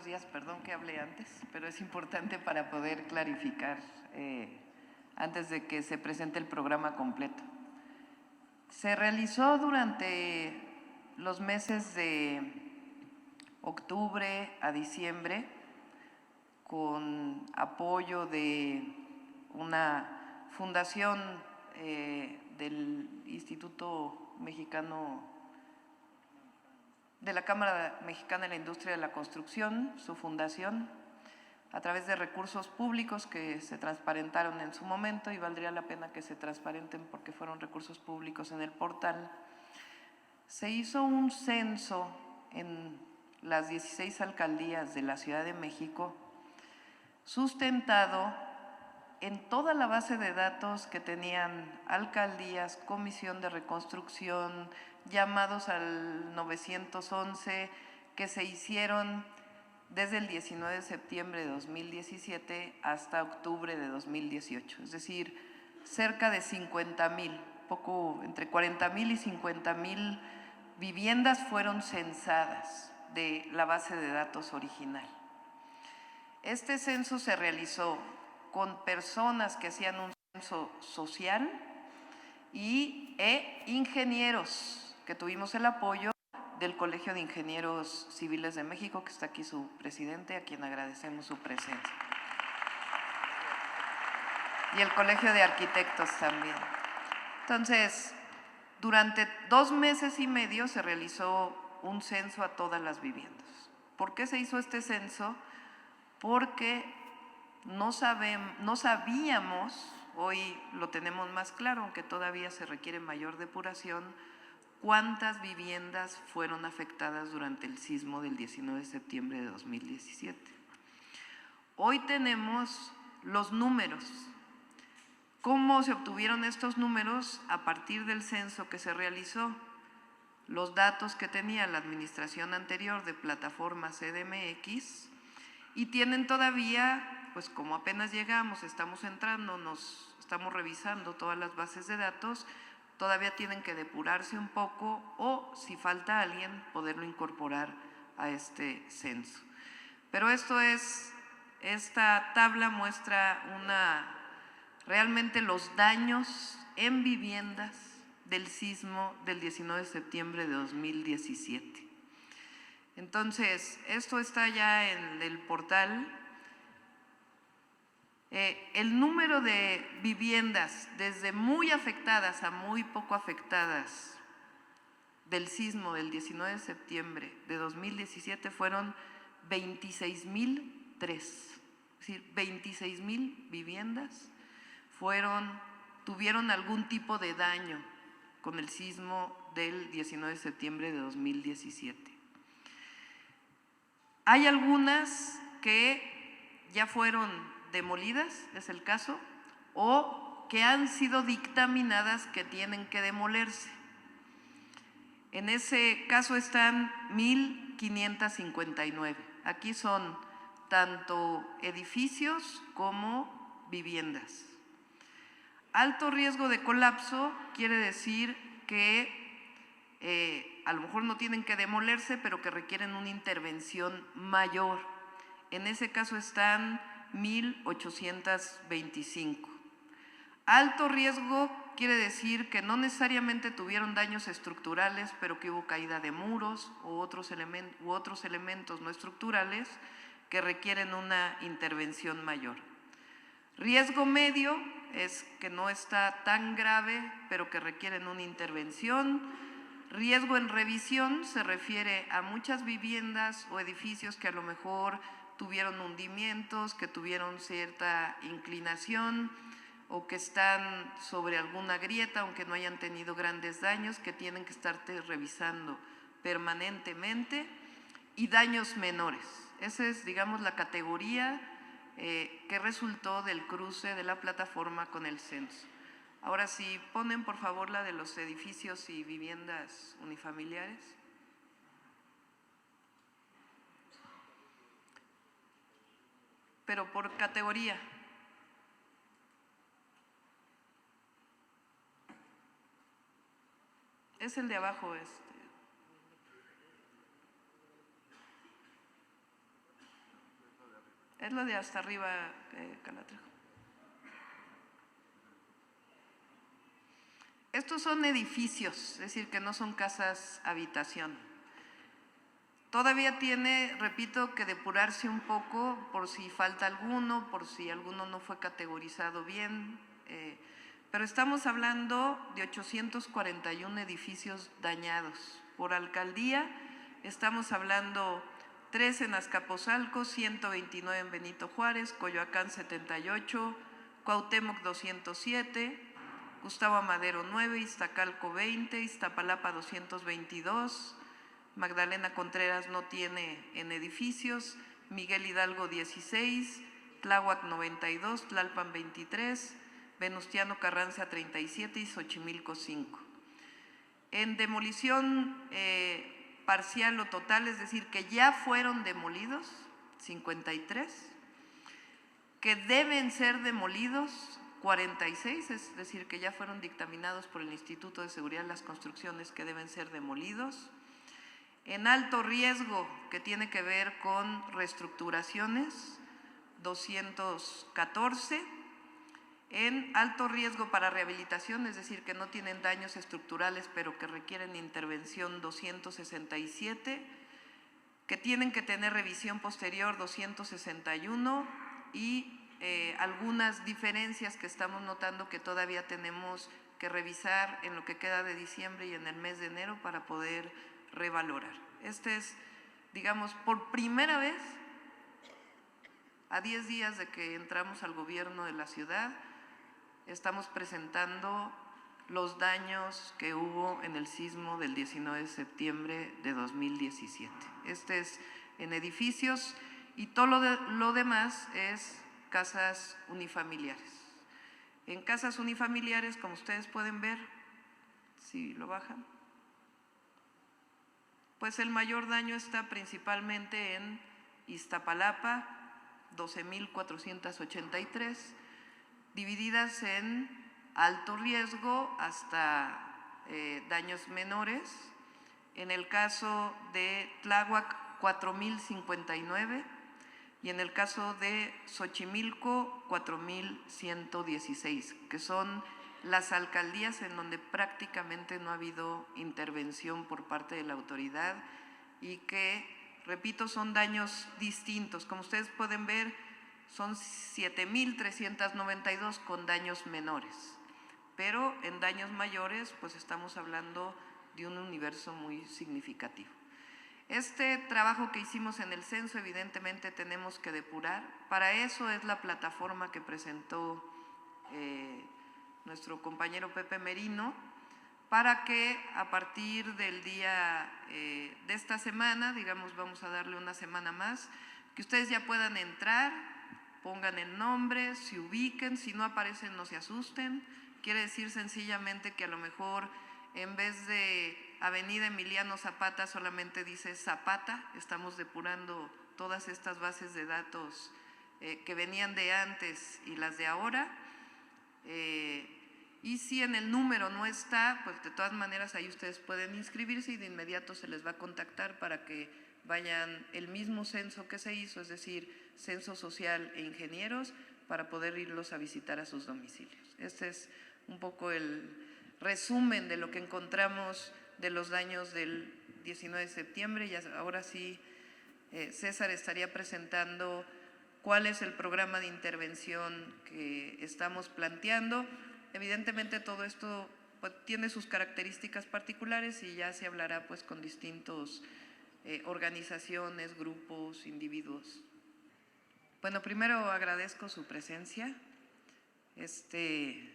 días, perdón que hablé antes, pero es importante para poder clarificar antes de que se presente el programa completo. Se realizó durante los meses de octubre a diciembre con apoyo de una fundación del Instituto Mexicano, de la Cámara Mexicana de la Industria de la Construcción, su fundación, a través de recursos públicos que se transparentaron en su momento, y valdría la pena que se transparenten porque fueron recursos públicos en el portal. Se hizo un censo en las 16 alcaldías de la Ciudad de México, sustentado en toda la base de datos que tenían alcaldías, comisión de reconstrucción, llamados al 911 que se hicieron desde el 19 de septiembre de 2017 hasta octubre de 2018, es decir, cerca de 50,000, poco entre 40,000 y 50,000 viviendas fueron censadas de la base de datos original. Este censo se realizó con personas que hacían un censo social e ingenieros, que tuvimos el apoyo del Colegio de Ingenieros Civiles de México, que está aquí su presidente, a quien agradecemos su presencia. Y el Colegio de Arquitectos también. Entonces, durante 2 meses y medio se realizó un censo a todas las viviendas. ¿Por qué se hizo este censo? Porque no sabíamos, hoy lo tenemos más claro, aunque todavía se requiere mayor depuración, cuántas viviendas fueron afectadas durante el sismo del 19 de septiembre de 2017. Hoy tenemos los números. ¿Cómo se obtuvieron estos números? A partir del censo que se realizó, los datos que tenía la administración anterior de plataforma CDMX, y tienen todavía, pues como apenas llegamos, estamos entrando, estamos revisando todas las bases de datos, todavía tienen que depurarse un poco o, si falta alguien, poderlo incorporar a este censo. Pero esta tabla muestra realmente los daños en viviendas del sismo del 19 de septiembre de 2017. Entonces, esto está ya en el portal. El número de viviendas desde muy afectadas a muy poco afectadas del sismo del 19 de septiembre de 2017 fueron 26,003. Es decir, 26,000 viviendas tuvieron algún tipo de daño con el sismo del 19 de septiembre de 2017. Hay algunas que ya fueron demolidas, es el caso, o que han sido dictaminadas que tienen que demolerse. En ese caso están 1,559. Aquí son tanto edificios como viviendas. Alto riesgo de colapso quiere decir que a lo mejor no tienen que demolerse, pero que requieren una intervención mayor. En ese caso están 1,825. Alto riesgo quiere decir que no necesariamente tuvieron daños estructurales, pero que hubo caída de muros u otros elementos no estructurales que requieren una intervención mayor. Riesgo medio es que no está tan grave, pero que requieren una intervención. Riesgo en revisión se refiere a muchas viviendas o edificios que a lo mejor tuvieron hundimientos, que tuvieron cierta inclinación o que están sobre alguna grieta, aunque no hayan tenido grandes daños, que tienen que estarte revisando permanentemente, y daños menores. Esa es, digamos, la categoría que resultó del cruce de la plataforma con el censo. Ahora sí, ponen por favor la de los edificios y viviendas unifamiliares. Pero por categoría. Es el de abajo este. es lo de hasta arriba, Calatrejo. Estos son edificios, es decir, que no son casas habitación. Todavía tiene, repito, que depurarse un poco por si falta alguno, por si alguno no fue categorizado bien, pero estamos hablando de 841 edificios dañados. Por alcaldía estamos hablando 3 en Azcapotzalco, 129 en Benito Juárez, Coyoacán 78, Cuauhtémoc 207, Gustavo Amadero 9, Iztacalco 20, Iztapalapa 222, Magdalena Contreras no tiene en edificios, Miguel Hidalgo 16, Tláhuac 92, Tlalpan 23, Venustiano Carranza 37 y Xochimilco 5. En demolición parcial o total, es decir, que ya fueron demolidos, 53, que deben ser demolidos, 46, es decir, que ya fueron dictaminados por el Instituto de Seguridad de las Construcciones que deben ser demolidos. En alto riesgo, que tiene que ver con reestructuraciones, 214. En alto riesgo para rehabilitación, es decir, que no tienen daños estructurales pero que requieren intervención, 267, que tienen que tener revisión posterior, 261, y algunas diferencias que estamos notando que todavía tenemos que revisar en lo que queda de diciembre y en el mes de enero para poder revalorar. Este es, digamos, por primera vez, a 10 días de que entramos al gobierno de la ciudad, estamos presentando los daños que hubo en el sismo del 19 de septiembre de 2017. Este es en edificios y todo lo demás es casas unifamiliares. En casas unifamiliares, como ustedes pueden ver, si lo bajan, pues el mayor daño está principalmente en Iztapalapa, 12,483, divididas en alto riesgo hasta daños menores. En el caso de Tláhuac, 4,059, y en el caso de Xochimilco, 4,116, que son las alcaldías en donde prácticamente no ha habido intervención por parte de la autoridad y que, repito, son daños distintos. Como ustedes pueden ver, son 7,392 con daños menores, pero en daños mayores pues estamos hablando de un universo muy significativo. Este trabajo que hicimos en el censo evidentemente tenemos que depurar. Para eso es la plataforma que presentó nuestro compañero Pepe Merino, para que a partir del día de esta semana, digamos, vamos a darle una semana más, que ustedes ya puedan entrar, pongan el nombre, se ubiquen, si no aparecen no se asusten. Quiere decir sencillamente que a lo mejor en vez de Avenida Emiliano Zapata solamente dice Zapata. Estamos depurando todas estas bases de datos que venían de antes y las de ahora. Y si en el número no está, pues de todas maneras ahí ustedes pueden inscribirse y de inmediato se les va a contactar para que vayan el mismo censo que se hizo, es decir, censo social e ingenieros, para poder irlos a visitar a sus domicilios. Este es un poco el resumen de lo que encontramos de los daños del 19 de septiembre. Y ahora sí, César estaría presentando cuál es el programa de intervención que estamos planteando. Evidentemente todo esto pues, tiene sus características particulares y ya se hablará pues con distintos organizaciones, grupos, individuos. Bueno, primero agradezco su presencia. Este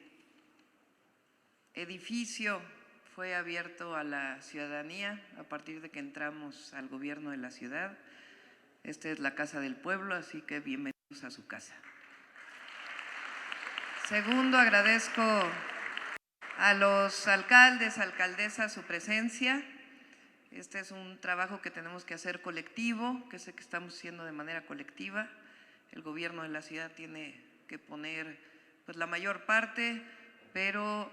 edificio fue abierto a la ciudadanía a partir de que entramos al gobierno de la ciudad. Esta es la Casa del Pueblo, así que bienvenidos a su casa. Segundo, agradezco a los alcaldes, alcaldesas su presencia. Este es un trabajo que tenemos que hacer colectivo, que sé que estamos haciendo de manera colectiva. El gobierno de la ciudad tiene que poner pues, la mayor parte, pero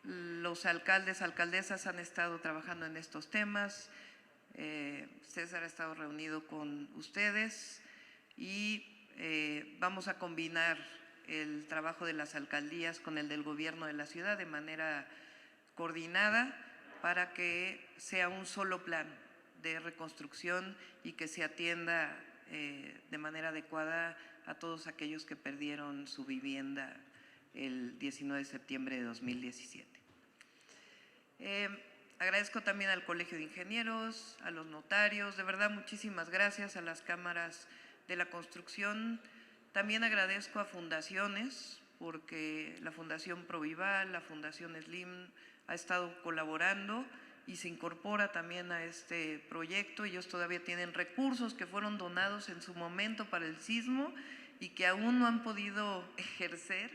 los alcaldes, alcaldesas han estado trabajando en estos temas. César ha estado reunido con ustedes y vamos a combinar el trabajo de las alcaldías con el del gobierno de la ciudad de manera coordinada para que sea un solo plan de reconstrucción y que se atienda de manera adecuada a todos aquellos que perdieron su vivienda el 19 de septiembre de 2017. Agradezco también al Colegio de Ingenieros, a los notarios, de verdad muchísimas gracias a las cámaras de la construcción. También agradezco a fundaciones, porque la Fundación Provival, la Fundación Slim ha estado colaborando y se incorpora también a este proyecto. Ellos todavía tienen recursos que fueron donados en su momento para el sismo y que aún no han podido ejercer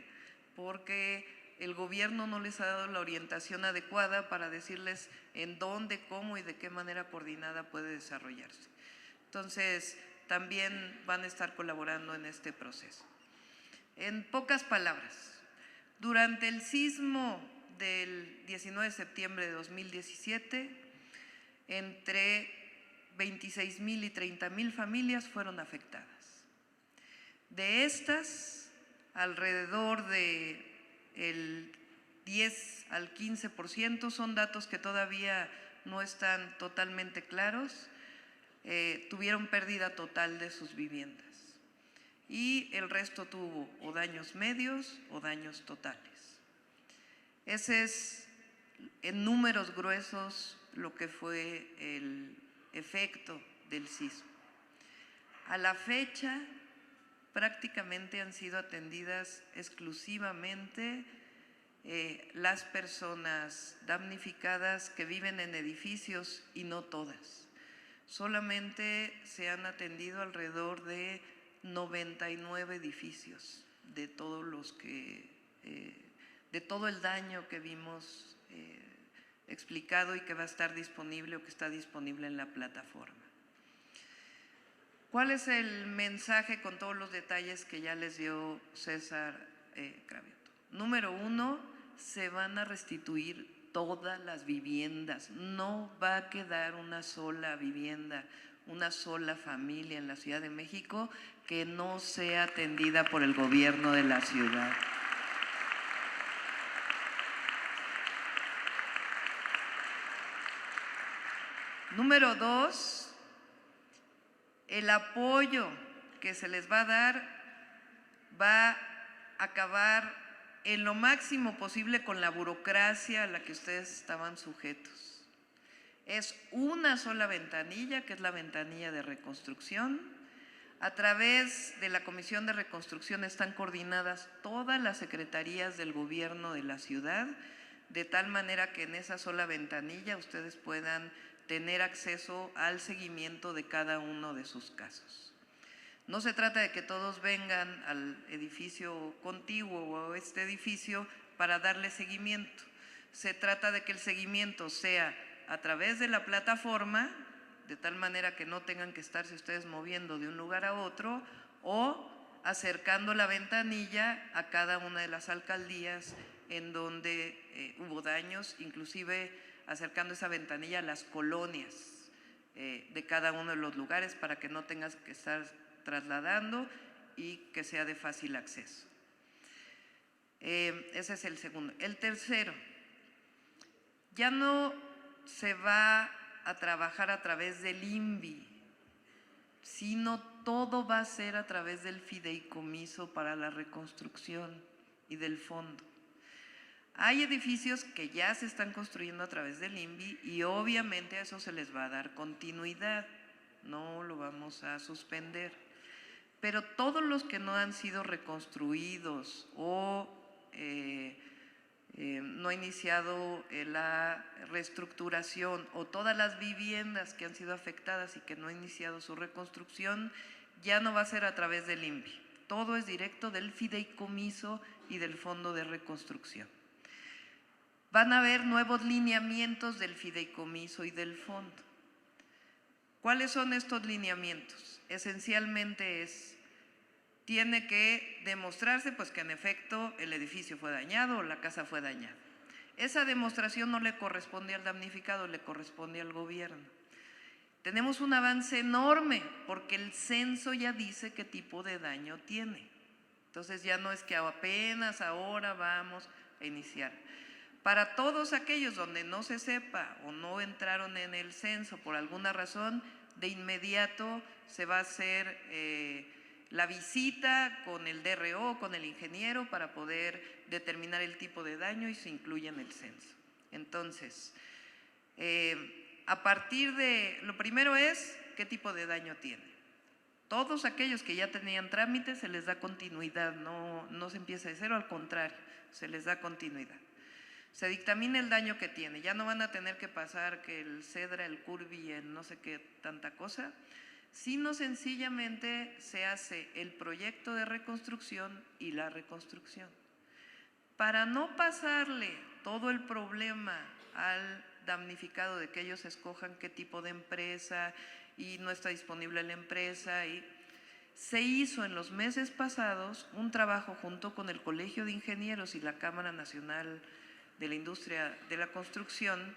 porque el gobierno no les ha dado la orientación adecuada para decirles en dónde, cómo y de qué manera coordinada puede desarrollarse. Entonces, también van a estar colaborando en este proceso. En pocas palabras, durante el sismo del 19 de septiembre de 2017, entre 26,000 y 30,000 familias fueron afectadas. De estas, alrededor de el 10 al 15%, son datos que todavía no están totalmente claros, tuvieron pérdida total de sus viviendas y el resto tuvo o daños medios o daños totales. Ese es en números gruesos lo que fue el efecto del sismo. A la fecha prácticamente han sido atendidas exclusivamente las personas damnificadas que viven en edificios y no todas. Solamente se han atendido alrededor de 99 edificios de todos los que, de todo el daño que vimos explicado y que va a estar disponible o que está disponible en la plataforma. ¿Cuál es el mensaje con todos los detalles que ya les dio César Cravioto? Número 1, se van a restituir todas las viviendas, no va a quedar una sola vivienda, una sola familia en la Ciudad de México que no sea atendida por el gobierno de la ciudad. Número 2, el apoyo que se les va a dar va a acabar en lo máximo posible con la burocracia a la que ustedes estaban sujetos. Es una sola ventanilla, que es la ventanilla de reconstrucción. A través de la Comisión de Reconstrucción están coordinadas todas las secretarías del gobierno de la ciudad, de tal manera que en esa sola ventanilla ustedes puedan tener acceso al seguimiento de cada uno de sus casos. No se trata de que todos vengan al edificio contiguo o a este edificio para darle seguimiento. Se trata de que el seguimiento sea a través de la plataforma, de tal manera que no tengan que estarse ustedes moviendo de un lugar a otro, o acercando la ventanilla a cada una de las alcaldías en donde hubo daños, inclusive acercando esa ventanilla a las colonias de cada uno de los lugares para que no tengas que estar trasladando y que sea de fácil acceso. Ese es el segundo. El tercero, ya no se va a trabajar a través del INVI, sino todo va a ser a través del fideicomiso para la reconstrucción y del fondo. Hay edificios que ya se están construyendo a través del INVI y obviamente a eso se les va a dar continuidad, no lo vamos a suspender. Pero todos los que no han sido reconstruidos o no ha iniciado la reestructuración o todas las viviendas que han sido afectadas y que no ha iniciado su reconstrucción, ya no va a ser a través del INVI. Todo es directo del fideicomiso y del Fondo de Reconstrucción. Van a haber nuevos lineamientos del fideicomiso y del fondo. ¿Cuáles son estos lineamientos? Esencialmente tiene que demostrarse pues que en efecto el edificio fue dañado o la casa fue dañada. Esa demostración no le corresponde al damnificado, le corresponde al gobierno. Tenemos un avance enorme porque el censo ya dice qué tipo de daño tiene. Entonces ya no es que apenas ahora vamos a iniciar. Para todos aquellos donde no se sepa o no entraron en el censo por alguna razón, de inmediato se va a hacer la visita con el DRO, con el ingeniero, para poder determinar el tipo de daño y se incluye en el censo. Entonces, a partir de, lo primero es qué tipo de daño tiene. Todos aquellos que ya tenían trámites se les da continuidad, no se empieza de cero, al contrario, se les da continuidad. Se dictamina el daño que tiene, ya no van a tener que pasar que el CEDRA, el CURBI, el no sé qué tanta cosa, sino sencillamente se hace el proyecto de reconstrucción y la reconstrucción. Para no pasarle todo el problema al damnificado de que ellos escojan qué tipo de empresa y no está disponible la empresa, y se hizo en los meses pasados un trabajo junto con el Colegio de Ingenieros y la Cámara Nacional de la Industria de la Construcción,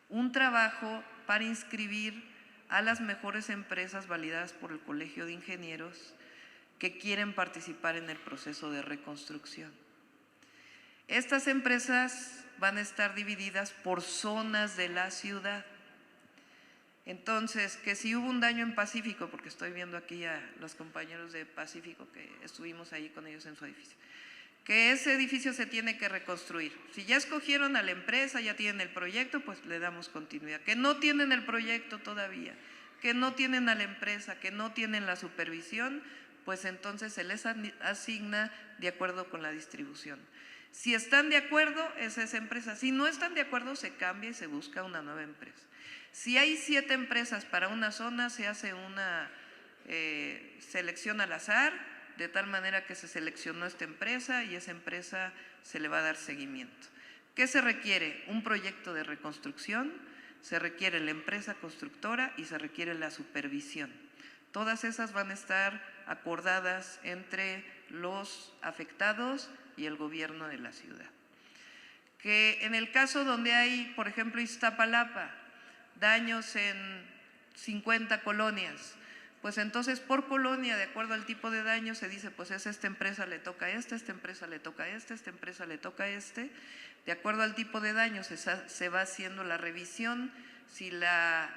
un trabajo para inscribir a las mejores empresas validadas por el Colegio de Ingenieros que quieren participar en el proceso de reconstrucción. Estas empresas van a estar divididas por zonas de la ciudad. Entonces, que si hubo un daño en Pacífico, porque estoy viendo aquí a los compañeros de Pacífico que estuvimos ahí con ellos en su edificio, que ese edificio se tiene que reconstruir. Si ya escogieron a la empresa, ya tienen el proyecto, pues le damos continuidad. Que no tienen el proyecto todavía, que no tienen a la empresa, que no tienen la supervisión, pues entonces se les asigna de acuerdo con la distribución. Si están de acuerdo, es esa empresa. Si no están de acuerdo, se cambia y se busca una nueva empresa. Si hay 7 empresas para una zona, se hace una selección al azar, de tal manera que se seleccionó esta empresa y esa empresa se le va a dar seguimiento. ¿Qué se requiere? Un proyecto de reconstrucción, se requiere la empresa constructora y se requiere la supervisión. Todas esas van a estar acordadas entre los afectados y el gobierno de la ciudad. Que en el caso donde hay, por ejemplo, Iztapalapa, daños en 50 colonias, pues entonces por colonia, de acuerdo al tipo de daño, se dice, pues es esta empresa le toca a esta empresa le toca a esta empresa le toca a este. De acuerdo al tipo de daño se va haciendo la revisión. Si la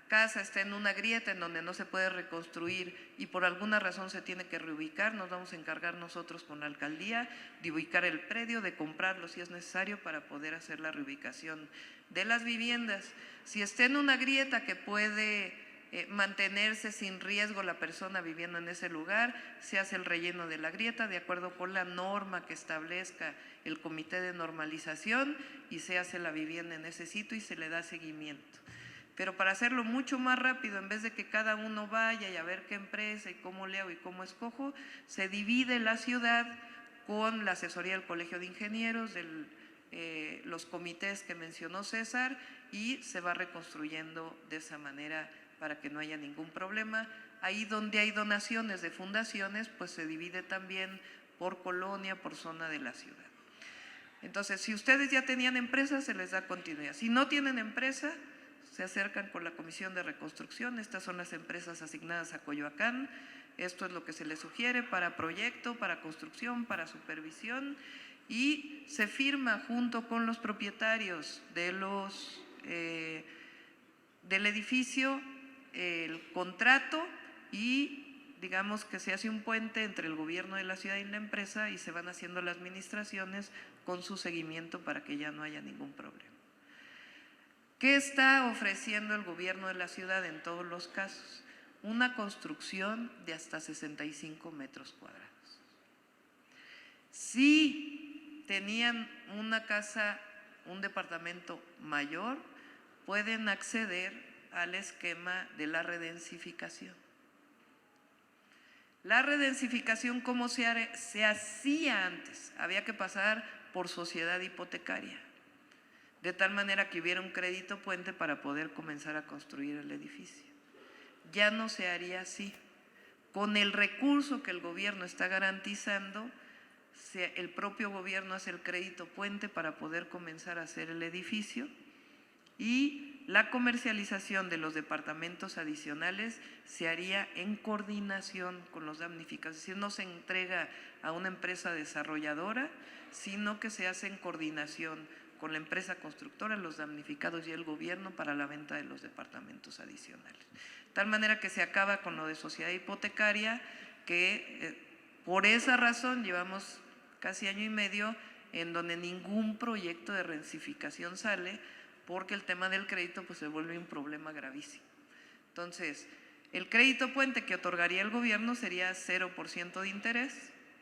casa está en una grieta en donde no se puede reconstruir y por alguna razón se tiene que reubicar, nos vamos a encargar nosotros con la alcaldía de ubicar el predio, de comprarlo si es necesario para poder hacer la reubicación de las viviendas. Si está en una grieta que puede mantenerse sin riesgo la persona viviendo en ese lugar, se hace el relleno de la grieta de acuerdo con la norma que establezca el comité de normalización y se hace la vivienda en ese sitio y se le da seguimiento. Pero para hacerlo mucho más rápido, en vez de que cada uno vaya y a ver qué empresa y cómo le hago y cómo escojo, se divide la ciudad con la asesoría del Colegio de Ingenieros, los comités que mencionó César, y se va reconstruyendo de esa manera para que no haya ningún problema. Ahí donde hay donaciones de fundaciones, pues se divide también por colonia, por zona de la ciudad. Entonces, si ustedes ya tenían empresa, se les da continuidad. Si no tienen empresa, se acercan con la Comisión de Reconstrucción. Estas son las empresas asignadas a Coyoacán. Esto es lo que se les sugiere para proyecto, para construcción, para supervisión, y se firma junto con los propietarios de del edificio el contrato y digamos que se hace un puente entre el gobierno de la ciudad y la empresa y se van haciendo las administraciones con su seguimiento para que ya no haya ningún problema. ¿Qué está ofreciendo el gobierno de la ciudad en todos los casos? Una construcción de hasta 65 metros cuadrados. Si tenían una casa, un departamento mayor, pueden acceder al esquema de la redensificación. La redensificación, ¿cómo se hacía antes? Había que pasar por sociedad hipotecaria, de tal manera que hubiera un crédito puente para poder comenzar a construir el edificio. Ya no se haría así. Con el recurso que el gobierno está garantizando, el propio gobierno hace el crédito puente para poder comenzar a hacer el edificio y la comercialización de los departamentos adicionales se haría en coordinación con los damnificados, es decir, no se entrega a una empresa desarrolladora, sino que se hace en coordinación con la empresa constructora, los damnificados y el gobierno para la venta de los departamentos adicionales. De tal manera que se acaba con lo de sociedad hipotecaria, que por esa razón llevamos casi año y medio en donde ningún proyecto de rensificación sale, porque el tema del crédito pues se vuelve un problema gravísimo. Entonces, el crédito puente que otorgaría el gobierno sería 0% de interés.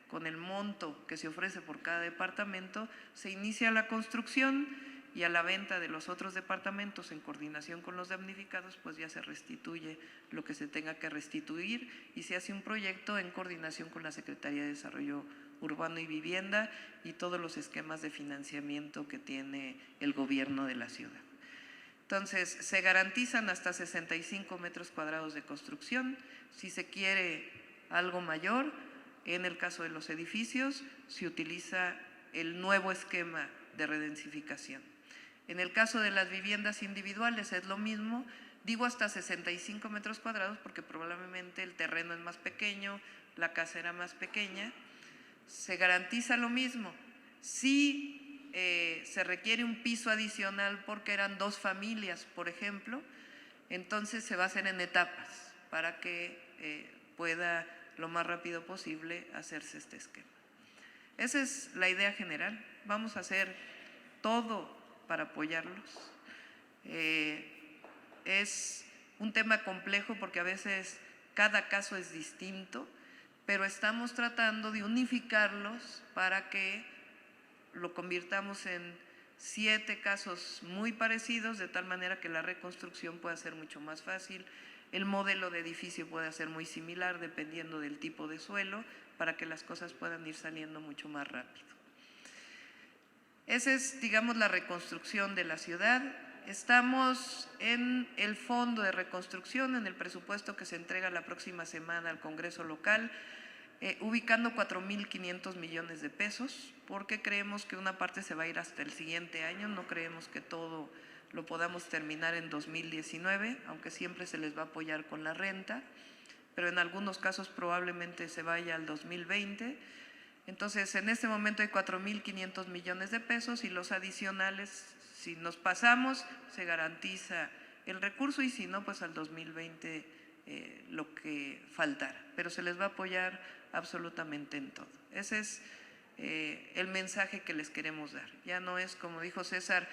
Con el monto que se ofrece por cada departamento, se inicia la construcción y a la venta de los otros departamentos en coordinación con los damnificados, pues ya se restituye lo que se tenga que restituir y se hace un proyecto en coordinación con la Secretaría de Desarrollo Urbano y Vivienda y todos los esquemas de financiamiento que tiene el gobierno de la ciudad. Entonces, se garantizan hasta 65 metros cuadrados de construcción. Si se quiere algo mayor, en el caso de los edificios, se utiliza el nuevo esquema de redensificación. En el caso de las viviendas individuales es lo mismo, digo hasta 65 metros cuadrados porque probablemente el terreno es más pequeño, la casa era más pequeña. Se garantiza lo mismo. Si se requiere un piso adicional porque eran 2 familias, por ejemplo, entonces se va a hacer en etapas para que pueda lo más rápido posible hacerse este esquema. Esa es la idea general. Vamos a hacer todo para apoyarlos. Es un tema complejo porque a veces cada caso es distinto, pero estamos tratando de unificarlos para que lo convirtamos en 7 casos muy parecidos, de tal manera que la reconstrucción pueda ser mucho más fácil, el modelo de edificio pueda ser muy similar dependiendo del tipo de suelo, para que las cosas puedan ir saliendo mucho más rápido. Esa es, digamos, la reconstrucción de la ciudad. Estamos en el fondo de reconstrucción, en el presupuesto que se entrega la próxima semana al Congreso local, ubicando 4.500 millones de pesos, porque creemos que una parte se va a ir hasta el siguiente año, no creemos que todo lo podamos terminar en 2019, aunque siempre se les va a apoyar con la renta, pero en algunos casos probablemente se vaya al 2020. Entonces, en este momento hay 4.500 millones de pesos y los adicionales, si nos pasamos, se garantiza el recurso y si no, pues al 2020 lo que faltara. Pero se les va a apoyar absolutamente en todo. Ese es el mensaje que les queremos dar. Ya no es, como dijo César,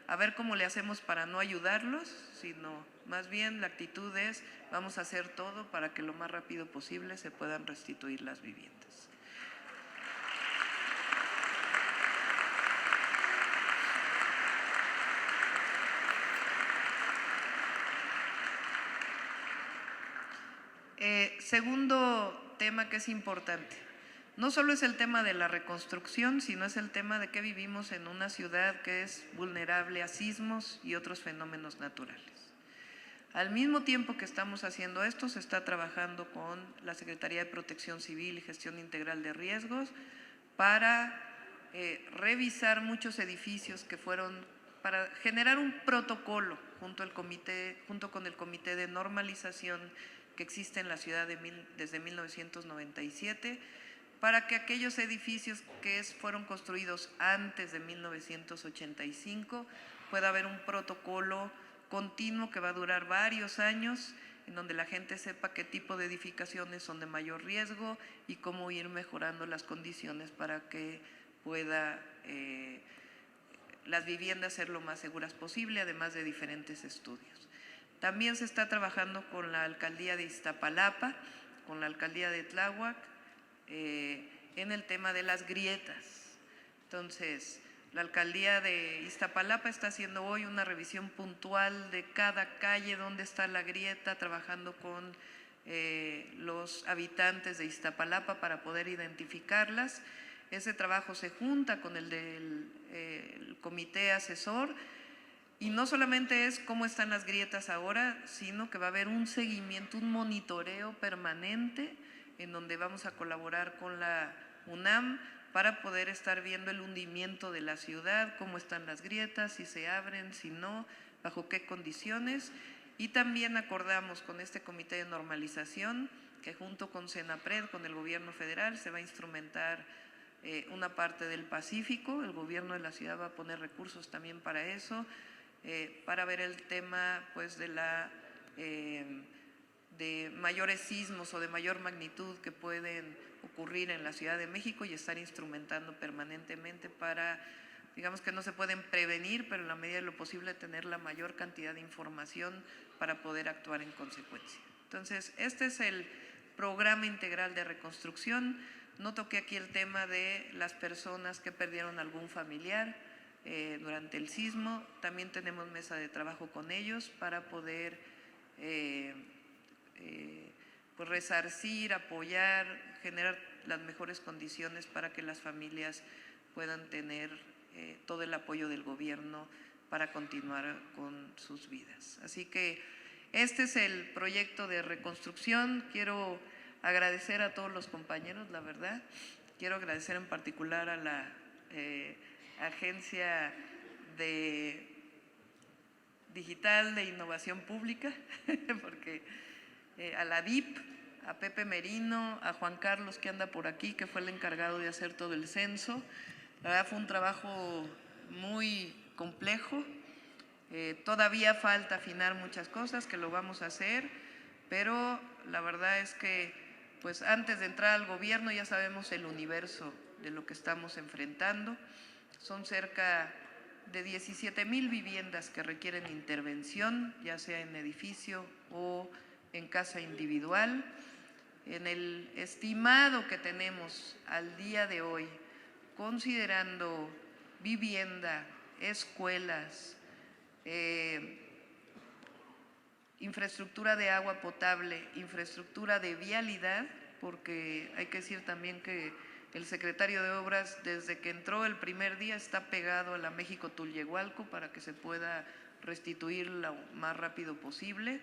a ver cómo le hacemos para no ayudarlos, sino más bien la actitud es vamos a hacer todo para que lo más rápido posible se puedan restituir las viviendas. Segundo tema que es importante, no solo es el tema de la reconstrucción, sino es el tema de que vivimos en una ciudad que es vulnerable a sismos y otros fenómenos naturales. Al mismo tiempo que estamos haciendo esto, se está trabajando con la Secretaría de Protección Civil y Gestión Integral de Riesgos para revisar muchos edificios que fueron, para generar un protocolo junto con el Comité de Normalización que existe en la ciudad desde 1997, para que aquellos edificios que fueron construidos antes de 1985 pueda haber un protocolo continuo que va a durar varios años, en donde la gente sepa qué tipo de edificaciones son de mayor riesgo y cómo ir mejorando las condiciones para que pueda las viviendas ser lo más seguras posible, además de diferentes estudios. También se está trabajando con la Alcaldía de Iztapalapa, con la Alcaldía de Tláhuac, en el tema de las grietas. Entonces, la Alcaldía de Iztapalapa está haciendo hoy una revisión puntual de cada calle, dónde está la grieta, trabajando con los habitantes de Iztapalapa para poder identificarlas. Ese trabajo se junta con el del comité asesor. Y no solamente es cómo están las grietas ahora, sino que va a haber un seguimiento, un monitoreo permanente en donde vamos a colaborar con la UNAM para poder estar viendo el hundimiento de la ciudad, cómo están las grietas, si se abren, si no, bajo qué condiciones, y también acordamos con este comité de normalización que junto con Senapred, con el gobierno federal, se va a instrumentar una parte del Pacífico. El gobierno de la ciudad va a poner recursos también para eso, para ver el tema pues de mayores sismos o de mayor magnitud que pueden ocurrir en la Ciudad de México, y estar instrumentando permanentemente para, digamos que no se pueden prevenir, pero en la medida de lo posible tener la mayor cantidad de información para poder actuar en consecuencia. Entonces, este es el programa integral de reconstrucción. No toqué aquí el tema de las personas que perdieron algún familiar durante el sismo. También tenemos mesa de trabajo con ellos para poder pues resarcir, apoyar, generar las mejores condiciones para que las familias puedan tener todo el apoyo del gobierno para continuar con sus vidas. Así que este es el proyecto de reconstrucción. Quiero agradecer a todos los compañeros, la verdad. Quiero agradecer en particular a la Agencia Digital de Innovación Pública, porque a la DIP, a Pepe Merino, a Juan Carlos que anda por aquí, que fue el encargado de hacer todo el censo. La verdad fue un trabajo muy complejo. Todavía falta afinar muchas cosas, que lo vamos a hacer, pero la verdad es que pues antes de entrar al gobierno ya sabemos el universo de lo que estamos enfrentando. Son cerca de 17,000 viviendas que requieren intervención, ya sea en edificio o en casa individual. En el estimado que tenemos al día de hoy, considerando vivienda, escuelas, infraestructura de agua potable, infraestructura de vialidad, porque hay que decir también que el secretario de Obras, desde que entró el primer día, está pegado a la México-Tulyehualco para que se pueda restituir lo más rápido posible.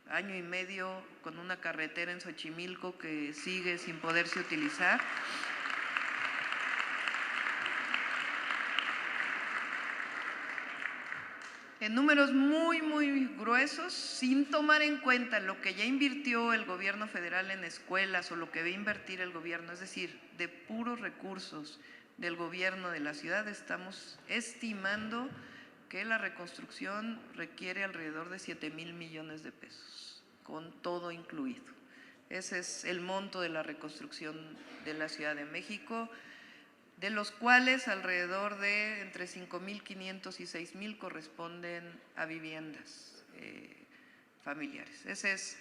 Año y medio con una carretera en Xochimilco que sigue sin poderse utilizar. En números muy, muy gruesos, sin tomar en cuenta lo que ya invirtió el gobierno federal en escuelas o lo que va a invertir el gobierno, es decir, de puros recursos del gobierno de la ciudad, estamos estimando que la reconstrucción requiere alrededor de 7,000 millones de pesos, con todo incluido. Ese es el monto de la reconstrucción de la Ciudad de México, de los cuales alrededor de entre 5,500 y 6,000 corresponden a viviendas familiares. Ese es,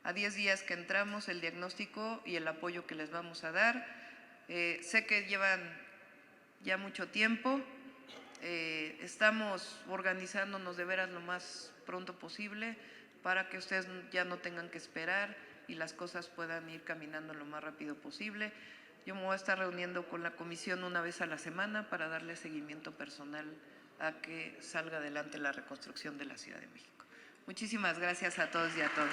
a 10 días que entramos, el diagnóstico y el apoyo que les vamos a dar. Sé que llevan ya mucho tiempo, estamos organizándonos de veras lo más pronto posible para que ustedes ya no tengan que esperar y las cosas puedan ir caminando lo más rápido posible. Yo me voy a estar reuniendo con la comisión una vez a la semana para darle seguimiento personal a que salga adelante la reconstrucción de la Ciudad de México. Muchísimas gracias a todos y a todas.